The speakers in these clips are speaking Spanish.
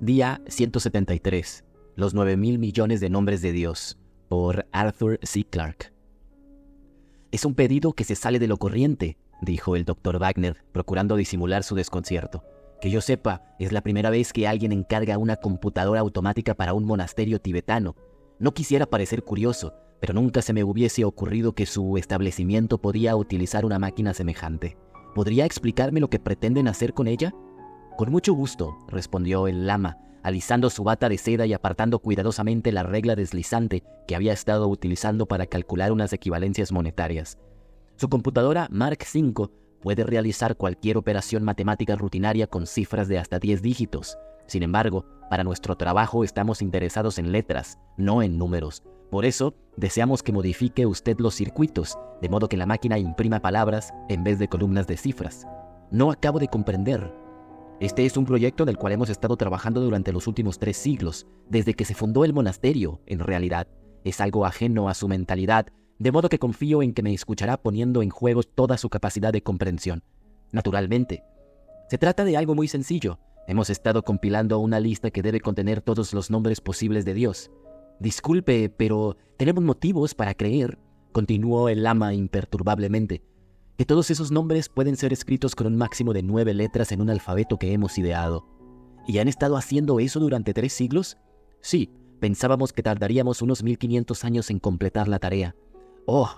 Día 173. Los 9.000 millones de nombres de Dios, por Arthur C. Clarke. Es un pedido que se sale de lo corriente, dijo el Dr. Wagner, procurando disimular su desconcierto. Que yo sepa, es la primera vez que alguien encarga una computadora automática para un monasterio tibetano. No quisiera parecer curioso, pero nunca se me hubiese ocurrido que su establecimiento podía utilizar una máquina semejante. ¿Podría explicarme lo que pretenden hacer con ella? Con mucho gusto, respondió el lama, alisando su bata de seda y apartando cuidadosamente la regla deslizante que había estado utilizando para calcular unas equivalencias monetarias. Su computadora Mark V puede realizar cualquier operación matemática rutinaria con cifras de hasta 10 dígitos. Sin embargo, para nuestro trabajo estamos interesados en letras, no en números. Por eso, deseamos que modifique usted los circuitos, de modo que la máquina imprima palabras en vez de columnas de cifras. No acabo de comprender. Este es un proyecto del cual hemos estado trabajando durante los últimos 3 siglos, desde que se fundó el monasterio, en realidad. Es algo ajeno a su mentalidad, de modo que confío en que me escuchará poniendo en juego toda su capacidad de comprensión. Naturalmente. Se trata de algo muy sencillo. Hemos estado compilando una lista que debe contener todos los nombres posibles de Dios. Disculpe, pero tenemos motivos para creer, continuó el lama imperturbablemente, que todos esos nombres pueden ser escritos con un máximo de 9 letras en un alfabeto que hemos ideado. ¿Y han estado haciendo eso durante 3 siglos? Sí, pensábamos que tardaríamos unos 1500 años en completar la tarea. ¡Oh!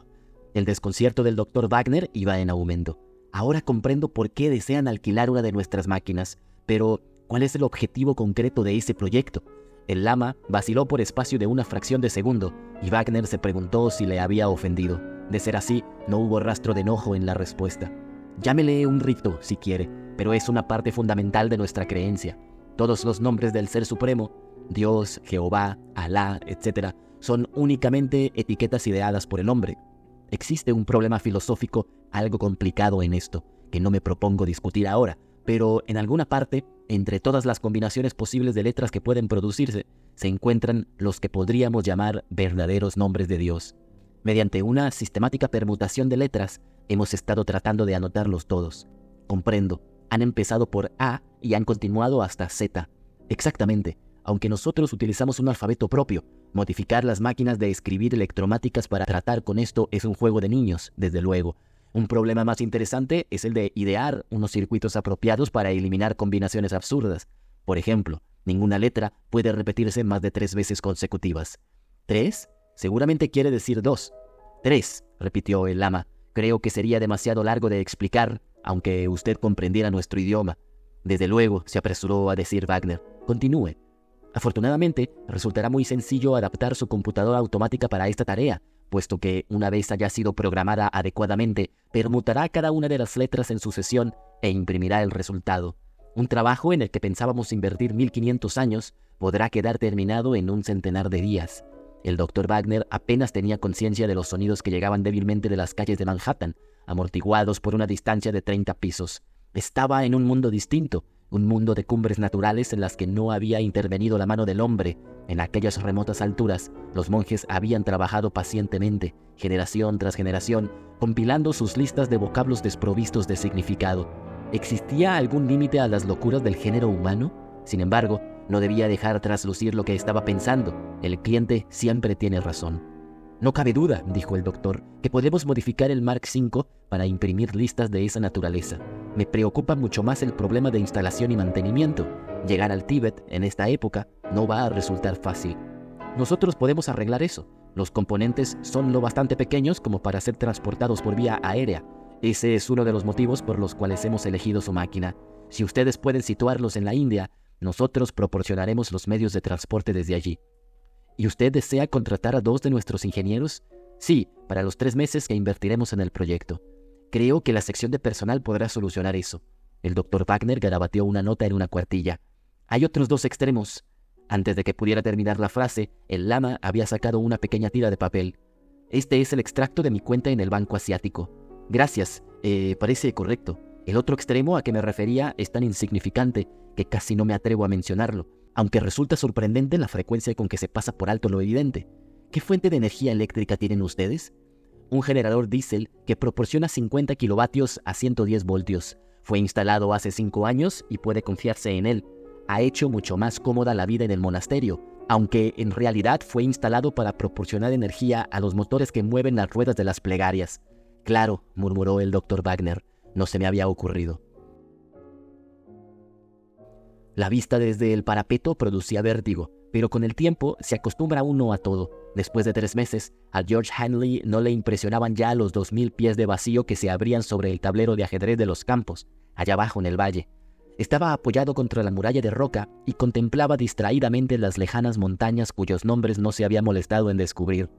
El desconcierto del Dr. Wagner iba en aumento. Ahora comprendo por qué desean alquilar una de nuestras máquinas, pero ¿cuál es el objetivo concreto de ese proyecto? El lama vaciló por espacio de una fracción de segundo, y Wagner se preguntó si le había ofendido. De ser así, no hubo rastro de enojo en la respuesta. Llámele un rito, si quiere, pero es una parte fundamental de nuestra creencia. Todos los nombres del Ser Supremo, Dios, Jehová, Alá, etc., son únicamente etiquetas ideadas por el hombre. Existe un problema filosófico algo complicado en esto, que no me propongo discutir ahora, pero en alguna parte, entre todas las combinaciones posibles de letras que pueden producirse, se encuentran los que podríamos llamar verdaderos nombres de Dios. Mediante una sistemática permutación de letras, hemos estado tratando de anotarlos todos. Comprendo, han empezado por A y han continuado hasta Z. Exactamente, aunque nosotros utilizamos un alfabeto propio, modificar las máquinas de escribir electromáticas para tratar con esto es un juego de niños, desde luego. Un problema más interesante es el de idear unos circuitos apropiados para eliminar combinaciones absurdas. Por ejemplo, ninguna letra puede repetirse más de 3 veces consecutivas. ¿3? Seguramente quiere decir 2. 3, repitió el lama. Creo que sería demasiado largo de explicar, aunque usted comprendiera nuestro idioma. Desde luego, se apresuró a decir Wagner. Continúe. Afortunadamente, resultará muy sencillo adaptar su computadora automática para esta tarea, puesto que, una vez haya sido programada adecuadamente, permutará cada una de las letras en sucesión e imprimirá el resultado. Un trabajo en el que pensábamos invertir 1500 años podrá quedar terminado en un centenar de días. El Dr. Wagner apenas tenía conciencia de los sonidos que llegaban débilmente de las calles de Manhattan, amortiguados por una distancia de 30 pisos. Estaba en un mundo distinto, un mundo de cumbres naturales en las que no había intervenido la mano del hombre. En aquellas remotas alturas, los monjes habían trabajado pacientemente, generación tras generación, compilando sus listas de vocablos desprovistos de significado. ¿Existía algún límite a las locuras del género humano? Sin embargo, no debía dejar traslucir lo que estaba pensando. El cliente siempre tiene razón. No cabe duda, dijo el doctor, que podemos modificar el Mark V para imprimir listas de esa naturaleza. Me preocupa mucho más el problema de instalación y mantenimiento. Llegar al Tíbet en esta época no va a resultar fácil. Nosotros podemos arreglar eso. Los componentes son lo bastante pequeños como para ser transportados por vía aérea. Ese es uno de los motivos por los cuales hemos elegido su máquina. Si ustedes pueden situarlos en la India, nosotros proporcionaremos los medios de transporte desde allí. ¿Y usted desea contratar a 2 de nuestros ingenieros? Sí, para los 3 meses que invertiremos en el proyecto. Creo que la sección de personal podrá solucionar eso. El Dr. Wagner garabateó una nota en una cuartilla. Hay otros 2 extremos. Antes de que pudiera terminar la frase, el lama había sacado una pequeña tira de papel. Este es el extracto de mi cuenta en el Banco Asiático. Gracias, parece correcto. El otro extremo a que me refería es tan insignificante que casi no me atrevo a mencionarlo, aunque resulta sorprendente la frecuencia con que se pasa por alto lo evidente. ¿Qué fuente de energía eléctrica tienen ustedes? Un generador diésel que proporciona 50 kilovatios a 110 voltios. Fue instalado hace 5 años y puede confiarse en él. ha hecho mucho más cómoda la vida en el monasterio, aunque en realidad fue instalado para proporcionar energía a los motores que mueven las ruedas de las plegarias. Claro, murmuró el Dr. Wagner, no se me había ocurrido. La vista desde el parapeto producía vértigo, pero con el tiempo se acostumbra uno a todo. Después de 3 meses, a George Hanley no le impresionaban ya los 2000 pies de vacío que se abrían sobre el tablero de ajedrez de los campos, allá abajo en el valle. Estaba apoyado contra la muralla de roca y contemplaba distraídamente las lejanas montañas cuyos nombres no se había molestado en descubrir.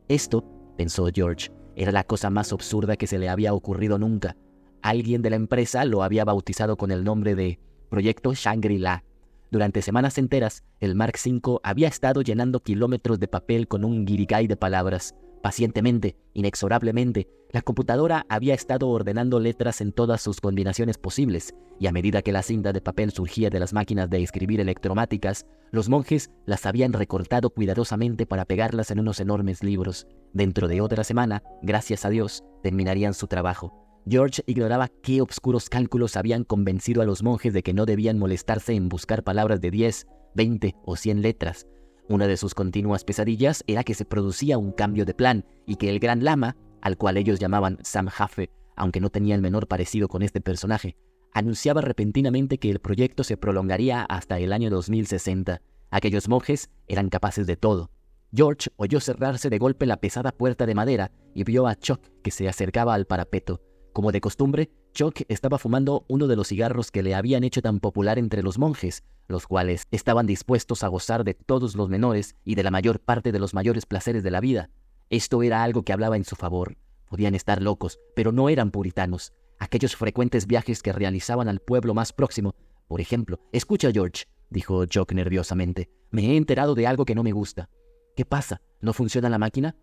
Esto, pensó George, era la cosa más absurda que se le había ocurrido nunca. Alguien de la empresa lo había bautizado con el nombre de Proyecto Shangri-La. Durante semanas enteras, el Mark V había estado llenando kilómetros de papel con un guirigay de palabras. Pacientemente, inexorablemente, la computadora había estado ordenando letras en todas sus combinaciones posibles, y a medida que la cinta de papel surgía de las máquinas de escribir electromáticas, los monjes las habían recortado cuidadosamente para pegarlas en unos enormes libros. Dentro de otra semana, gracias a Dios, terminarían su trabajo. George ignoraba qué obscuros cálculos habían convencido a los monjes de que no debían molestarse en buscar palabras de 10, 20 o 100 letras. Una de sus continuas pesadillas era que se producía un cambio de plan y que el gran lama, al cual ellos llamaban Sam Jaffe, aunque no tenía el menor parecido con este personaje, anunciaba repentinamente que el proyecto se prolongaría hasta el año 2060. Aquellos monjes eran capaces de todo. George oyó cerrarse de golpe la pesada puerta de madera y vio a Chuck que se acercaba al parapeto. Como de costumbre, Chuck estaba fumando uno de los cigarros que le habían hecho tan popular entre los monjes, los cuales estaban dispuestos a gozar de todos los menores y de la mayor parte de los mayores placeres de la vida. Esto era algo que hablaba en su favor. Podían estar locos, pero no eran puritanos. Aquellos frecuentes viajes que realizaban al pueblo más próximo. Por ejemplo, escucha, George, dijo Chuck nerviosamente. Me he enterado de algo que no me gusta. ¿Qué pasa? ¿No funciona la máquina?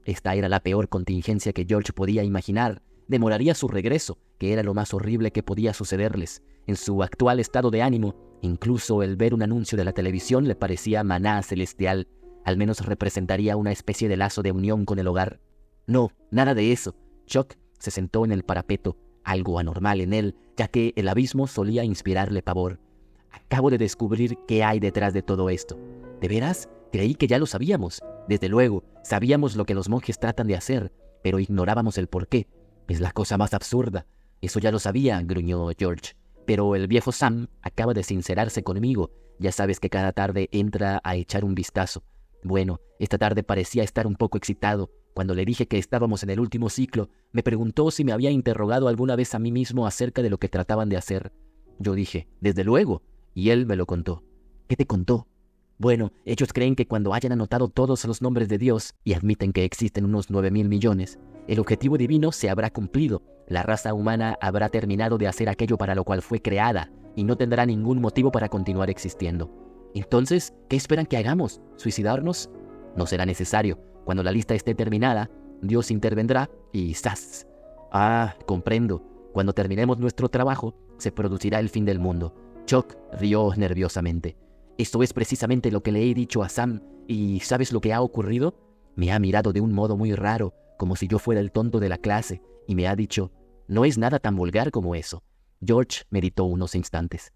Esta era la peor contingencia que George podía imaginar. Demoraría su regreso, que era lo más horrible que podía sucederles. En su actual estado de ánimo, incluso el ver un anuncio de la televisión le parecía maná celestial. Al menos representaría una especie de lazo de unión con el hogar. No, nada de eso. Chuck se sentó en el parapeto, algo anormal en él, ya que el abismo solía inspirarle pavor. Acabo de descubrir qué hay detrás de todo esto. ¿De veras? Creí que ya lo sabíamos. Desde luego, sabíamos lo que los monjes tratan de hacer, pero ignorábamos el porqué. Es la cosa más absurda. Eso ya lo sabía, gruñó George. Pero el viejo Sam acaba de sincerarse conmigo. Ya sabes que cada tarde entra a echar un vistazo. Bueno, esta tarde parecía estar un poco excitado. Cuando le dije que estábamos en el último ciclo, me preguntó si me había interrogado alguna vez a mí mismo acerca de lo que trataban de hacer. Yo dije, desde luego, y él me lo contó. ¿Qué te contó? Bueno, ellos creen que cuando hayan anotado todos los nombres de Dios, y admiten que existen unos 9.000 millones, el objetivo divino se habrá cumplido. La raza humana habrá terminado de hacer aquello para lo cual fue creada, y no tendrá ningún motivo para continuar existiendo. Entonces, ¿qué esperan que hagamos? ¿Suicidarnos? No será necesario. Cuando la lista esté terminada, Dios intervendrá y ¡zas! Ah, comprendo. Cuando terminemos nuestro trabajo, se producirá el fin del mundo. Chuck rió nerviosamente. Esto es precisamente lo que le he dicho a Sam. ¿Y sabes lo que ha ocurrido? Me ha mirado de un modo muy raro, como si yo fuera el tonto de la clase, y me ha dicho, no es nada tan vulgar como eso. George meditó unos instantes.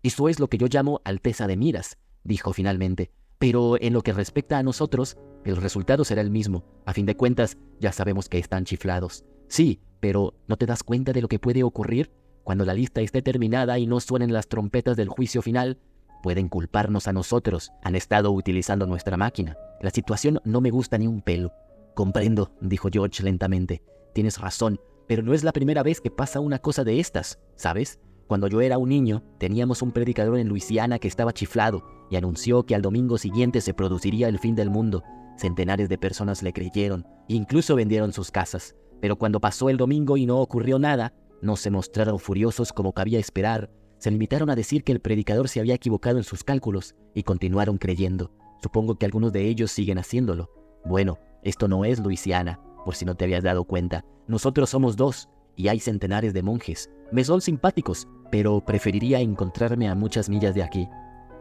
Eso es lo que yo llamo alteza de miras, dijo finalmente. Pero en lo que respecta a nosotros, el resultado será el mismo. A fin de cuentas, ya sabemos que están chiflados. Sí, pero ¿no te das cuenta de lo que puede ocurrir? Cuando la lista esté terminada y no suenen las trompetas del juicio final, pueden culparnos a nosotros. Han estado utilizando nuestra máquina. La situación no me gusta ni un pelo. Comprendo, dijo George lentamente. Tienes razón, pero no es la primera vez que pasa una cosa de estas, ¿sabes? Cuando yo era un niño, teníamos un predicador en Luisiana que estaba chiflado y anunció que al domingo siguiente se produciría el fin del mundo. Centenares de personas le creyeron, incluso vendieron sus casas. Pero cuando pasó el domingo y no ocurrió nada, no se mostraron furiosos como cabía esperar. Se limitaron a decir que el predicador se había equivocado en sus cálculos y continuaron creyendo. Supongo que algunos de ellos siguen haciéndolo. Bueno, esto no es Luisiana, por si no te habías dado cuenta. Nosotros somos 2 y hay centenares de monjes. Me son simpáticos, pero preferiría encontrarme a muchas millas de aquí.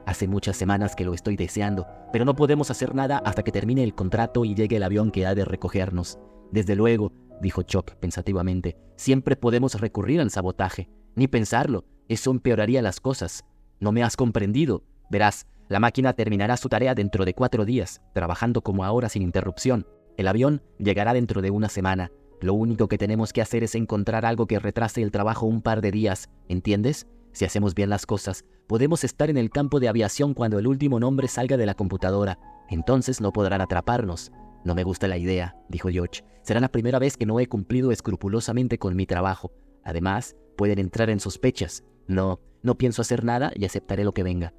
Hace muchas semanas que lo estoy deseando, pero no podemos hacer nada hasta que termine el contrato y llegue el avión que ha de recogernos. Desde luego, dijo Chuck pensativamente, siempre podemos recurrir al sabotaje. Ni pensarlo, eso empeoraría las cosas. No me has comprendido. Verás, la máquina terminará su tarea dentro de 4 días, trabajando como ahora sin interrupción. El avión llegará dentro de una semana. Lo único que tenemos que hacer es encontrar algo que retrase el trabajo un par de días, ¿entiendes? Si hacemos bien las cosas, podemos estar en el campo de aviación cuando el último nombre salga de la computadora. Entonces no podrán atraparnos. No me gusta la idea, dijo George. Será la primera vez que no he cumplido escrupulosamente con mi trabajo. Además, pueden entrar en sospechas. No pienso hacer nada y aceptaré lo que venga.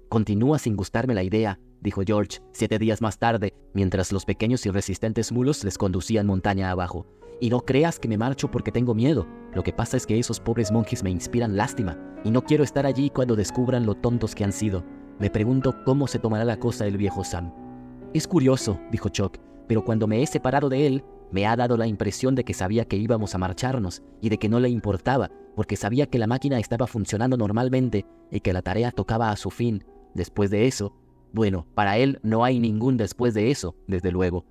Continúa sin gustarme la idea, dijo George 7 días más tarde, mientras los pequeños y resistentes mulos les conducían montaña abajo. Y no creas que me marcho porque tengo miedo. Lo que pasa es que esos pobres monjes me inspiran lástima, y no quiero estar allí cuando descubran lo tontos que han sido. Me pregunto cómo se tomará la cosa el viejo Sam. Es curioso, dijo Chuck, pero cuando me he separado de él, me ha dado la impresión de que sabía que íbamos a marcharnos y de que no le importaba, porque sabía que la máquina estaba funcionando normalmente y que la tarea tocaba a su fin. Después de eso, bueno, para él no hay ningún después de eso, desde luego.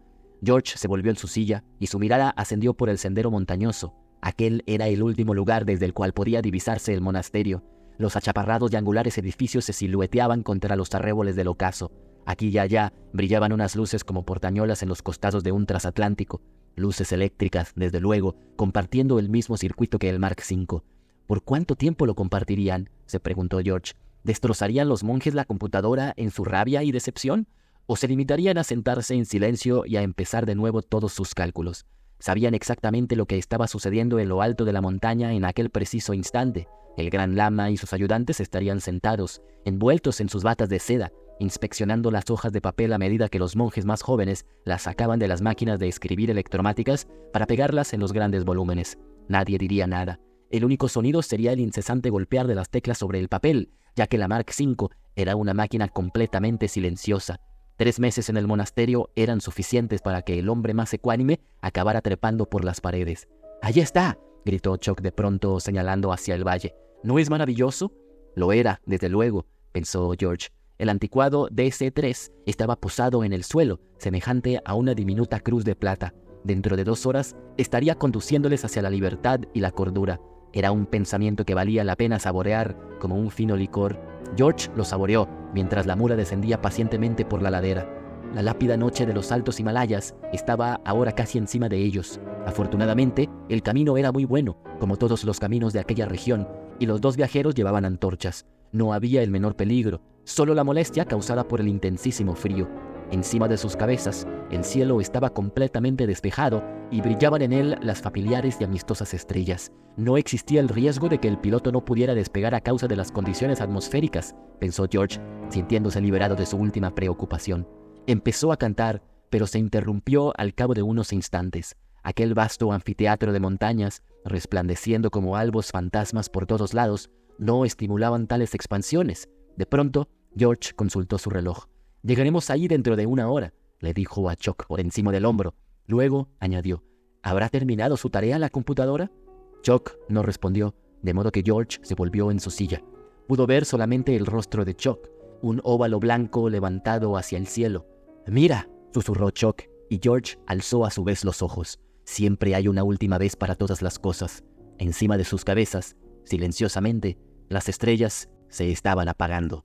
George se volvió en su silla y su mirada ascendió por el sendero montañoso. Aquel era el último lugar desde el cual podía divisarse el monasterio. Los achaparrados y angulares edificios se silueteaban contra los arreboles del ocaso. Aquí y allá brillaban unas luces como portañolas en los costados de un transatlántico. Luces eléctricas, desde luego, compartiendo el mismo circuito que el Mark V. ¿Por cuánto tiempo lo compartirían?, se preguntó George. ¿Destrozarían los monjes la computadora en su rabia y decepción? ¿O se limitarían a sentarse en silencio y a empezar de nuevo todos sus cálculos? Sabían exactamente lo que estaba sucediendo en lo alto de la montaña en aquel preciso instante. El gran lama y sus ayudantes estarían sentados, envueltos en sus batas de seda, inspeccionando las hojas de papel a medida que los monjes más jóvenes las sacaban de las máquinas de escribir electromáticas para pegarlas en los grandes volúmenes. Nadie diría nada. El único sonido sería el incesante golpear de las teclas sobre el papel, ya que la Mark V era una máquina completamente silenciosa. 3 meses en el monasterio eran suficientes para que el hombre más ecuánime acabara trepando por las paredes. ¡Allí está!, gritó Chuck de pronto, señalando hacia el valle. ¿No es maravilloso? Lo era, desde luego, pensó George. El anticuado DC-3 estaba posado en el suelo, semejante a una diminuta cruz de plata. Dentro de 2 horas estaría conduciéndoles hacia la libertad y la cordura. Era un pensamiento que valía la pena saborear como un fino licor. George lo saboreó mientras la mula descendía pacientemente por la ladera. La lápida noche de los altos Himalayas estaba ahora casi encima de ellos. Afortunadamente, el camino era muy bueno, como todos los caminos de aquella región, y los 2 viajeros llevaban antorchas. No había el menor peligro, solo la molestia causada por el intensísimo frío. Encima de sus cabezas, el cielo estaba completamente despejado y brillaban en él las familiares y amistosas estrellas. No existía el riesgo de que el piloto no pudiera despegar a causa de las condiciones atmosféricas, pensó George, sintiéndose liberado de su última preocupación. Empezó a cantar, pero se interrumpió al cabo de unos instantes. Aquel vasto anfiteatro de montañas, resplandeciendo como albos fantasmas por todos lados, no estimulaban tales expansiones. De pronto, George consultó su reloj. «Llegaremos ahí dentro de 1 hora», le dijo a Chuck por encima del hombro. Luego añadió, «¿Habrá terminado su tarea la computadora?» Chuck no respondió, de modo que George se volvió en su silla. Pudo ver solamente el rostro de Chuck, un óvalo blanco levantado hacia el cielo. «Mira», susurró Chuck, y George alzó a su vez los ojos. Siempre hay una última vez para todas las cosas. Encima de sus cabezas, silenciosamente, las estrellas se estaban apagando.